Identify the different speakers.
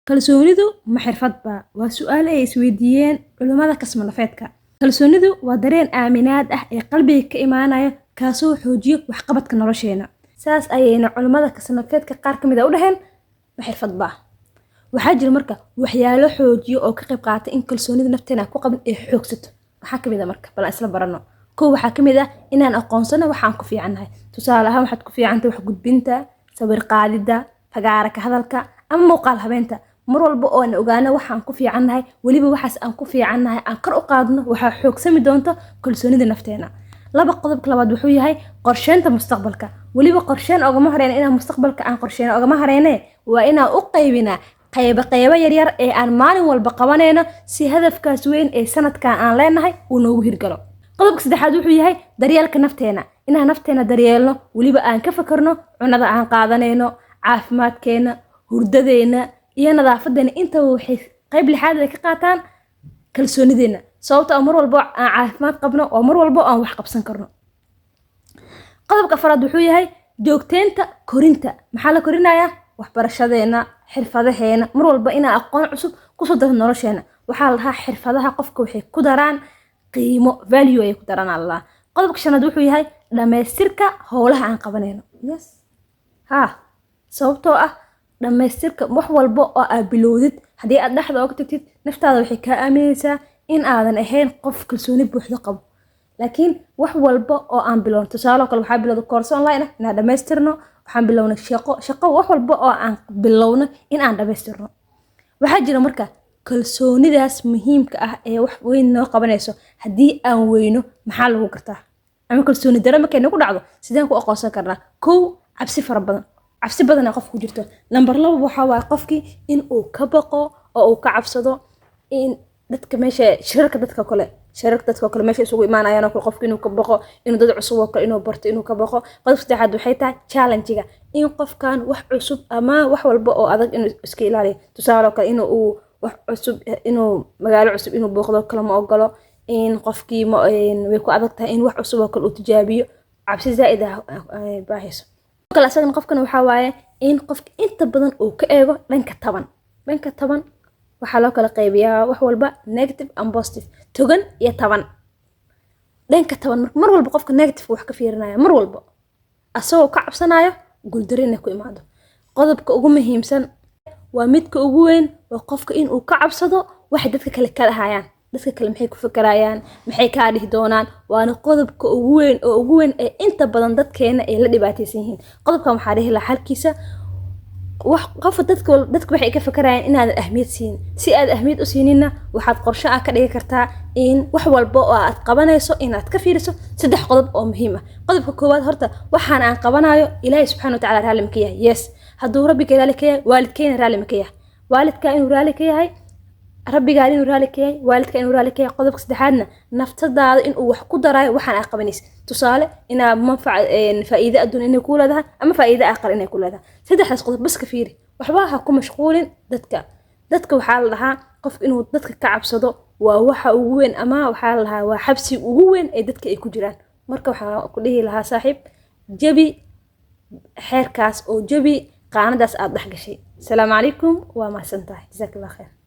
Speaker 1: kalsoonidu ma xirfad baa? Waa su'aal ay isweydiiyeen culimada kasmalafeedka. Kalsoonidu waa dareen aaminaad ah ee qalbiga ka imaanaya kaasoo xoojiyo waxqabadka nolosheena. Saas ayayna culimada kasmalafeedka qaar ka mid ah u dhaheen ma xirfad baa. waxaa jira marka waxyaalo xoojiyo oo ka qayb qaata in kalsoonida nafteena ku qabin ay xoogsato. waxaa kamid ah marka bal isla barano. Koow waxaa kamid ah inaan aqoonsano waxaan ku fiicannahay. Tusaale ahaan waxaad ku fiicantahay wax gudbinta, sawir qaadida, fagaara ka hadalka ama muuqaal habeenta. mar walba oo aan ogaano waxaan ku fiicannahay waliba waxaas aan ku fiicannahay aan kor u qaadno waxaa xoogsami doonto kalsoonida nafteena. qodobka labaad wuxuu yahay qorsheynta mustaqbalka. waliba qorsheyn ogama horeyna inaan mustaqbalka aan qorsheyn ogama horeyne waa inaan u qaybinaa qaybo yaryar ee aan maalin walba qabanayno si hadafkaas weyn ee sanadkan aan leenahay uu noogu hirgalo. qodobka saddexaad wuxuu yahay daryeelka nafteena. inaan nafteena daryeelno waliba aan ka fakarno cunada aan qaadanayno, caafimaadkeena, hurdadeena iyo nadaafadeena inta waxay qayb lixaad ay ka qaataan kalsoonideena. sababtoo ah mar walba aan caafimaad qabno oo mar walba aan wax qabsan karno. qodobka afraad wuxuu yahay joogteynta korinta. maxaa la korinayaa? waxbarashadeena, xirfadaheena, mar walba inaan aqoon cusub ku soo darno nolosheena. waxaa la dhahaa xirfadaha qofka waxay ku daraan qiimo, value ay ku daraan Allah. qodobka shanaad wuxuu yahay dhamaystirka howlaha aan qabanayno. yes sababtoo ah dhamaystirka wax walba oo aad bilowdid haddii aad dhexda uga tagtid naftaada waxay kaa aaminaysaa in aadan ahayn qof kalsooni buuxda qabo. laakiin wax walba oo aan bilowno, tusaale kale waxaa bilowda course online ah inaan dhamaystirno, waxaan bilownay shaqo wax walba oo aan bilowno in aan dhamaystirno. waxaa jira marka kalsoonidaas muhiimka ah ee wax weyn noo qabanayso haddii aan weyno maxaa lagu gartaa? ama kalsooni darro markay nagu dhacdo sideen ku aqoonsan karnaa? kow, cabsi fara badan. cabsi badan ee qofku jirto. number 2 waxaa waaye qofkii in uu ka baqo oo uu ka cabsado in dadka meesha shirarka dadka kale meesha isugu imaanayaan oo qofku inuu ka baqo inuu dad cusub oo kale inuu barto inuu ka baqo. qodobka saddexaad waxay tahay challenge-ga in qofkan wax cusub ama wax walba oo adag inuu iska ilaaliyo. tusaale kale inuu wax cusub inuu magaalo cusub inuu booqdo kale ma ogolo. in qofkii way ku adag tahay in wax cusub oo kale uu tijaabiyo. cabsi zaa'id ah baahayso. kale asagana qofkan waxaa waaye in qofka inta badan uu ka eego dhanka taban waxaa loo kala qaybiyaa wax walba negative and positive, togan iyo taban. dhanka taban mar walba qofka negative wax ka fiirinaya mar walba asagoo ka cabsanayo guuldarro inay ku imaado. qodobka ugu muhiimsan waa midka ugu weyn waa qofka in uu ka cabsado waxa dadka kale ka dhahayaan. dadka kale maxay ku fakarayaan, maxay ka dhihi doonaan. waana qodobka ugu weyn ee inta badan dadkeena ay la dhibaataysan yihiin. qodobkan waxaa dhihi lahaa halkiisa dadka waxay ka fakarayaan inaad ahmiyad siin. si aad ahmiyad u siinina waxaad qorshe ka dhigi kartaa in wax walba oo aad qabanayso inaad ka fiiriso 3 qodob oo muhiim ah. qodobka koowaad horta waxaan aan qabanayo Ilaahay subxaanahu wa ta'aala raali ma ka yahay? yes. hadduu rabbiga raali ka yahay waalidkeena raali ma ka yahay? waalidka inuu raali ka yahay, rabbiga inuu raali ka yahay, waalidka inuu raali ka yahay. qodobka saddexaadna naftadaada inuu wax ku darayo waxaan aad qabanaysid. tusaale inaa faa'iido adduun inay ku leedahay ama faa'iido aakhir inay ku leedahay. saddexdaas qodob bas ka fiiri. waxba ha ku mashquulin dadka waxaa la dhahaa qof inuu dadka ka cabsado waa waxa ugu weyn ama waxaa la dhahaa waa xabsi ugu weyn ee dadka ay ku jiraan. marka waxaan ku dhihi lahaa saaxiib jabi xeerkaas oo jabi qaanadaas aad dhex gashay. السلام عليكم وما سنتهي. جزاك الله خير.